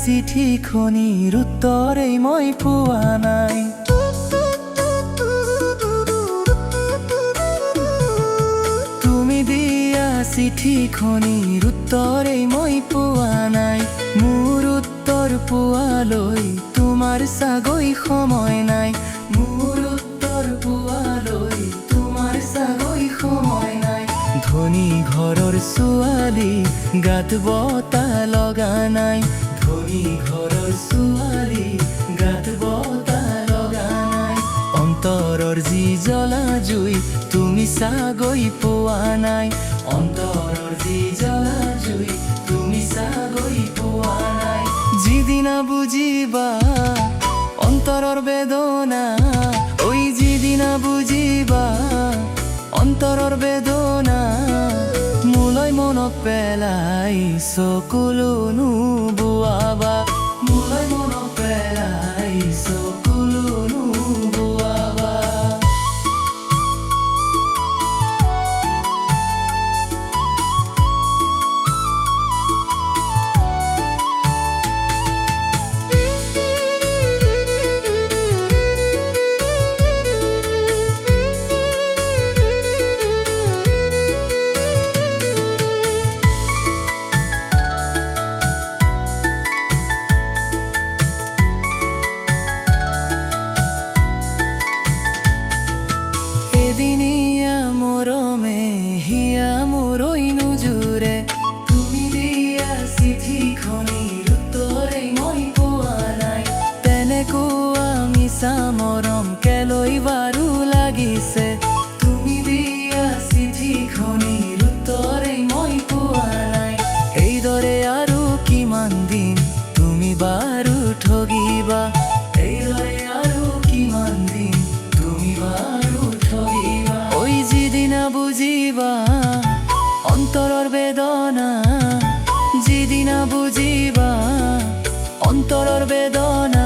চিঠিখনিৰ উত্তৰেই মই পোৱা নাই। তুমি দিয়া চিঠিখনিৰ উত্তৰেই মই পোৱা নাই। মোৰ উত্তৰ পোৱালৈ তোমাৰ চাগৈ সময় নাই। মোৰ উত্তৰ পোৱালৈ তোমাৰ চাগৈ সময় নাই। ধনী ঘৰৰ ছোৱালী গাত বতা লগা নাই। ধনী ঘৰৰ ছোৱালী গাত বতা লগা নাই। অন্তৰৰ যি জ্বলা জুই তুমি চাগৈ পোৱা নাই। অন্তৰৰ যি জ্বলা জুই তুমি চাগৈ পোৱা নাই। যিদিনা বুজিবা অন্তৰৰ বেদনা, ঐ যিদিনা বুজিবা অন্তৰৰ বেদনা, মোলৈ মনত পেলাই চকুলো নুবুৱাবা। মোলৈ মনত পেলাই চকুলো নুবুৱাবা। এদিনীয়া মৰমে হিয়া মোৰৈ নোজোৰে। তুমি দিয়া চিঠিখনিৰ উত্তৰেই মই পোৱা নাই। তেনেকুৱা মিছা মৰম কেলৈ বাৰু লাগিছে। তুমি দিয়া চিঠিখনিৰ উত্তৰেই মই পোৱা নাই। এইদৰে আৰু কিমান দিন তুমি বাৰু ঠগিবা। এইদৰে আৰু কিমান দিন তুমি বাৰু ঠগিবা। ঐ যিদিনা বুজিবা অন্তৰৰ বেদনা, যিদিনা বুজিবা অন্তৰৰ বেদনা,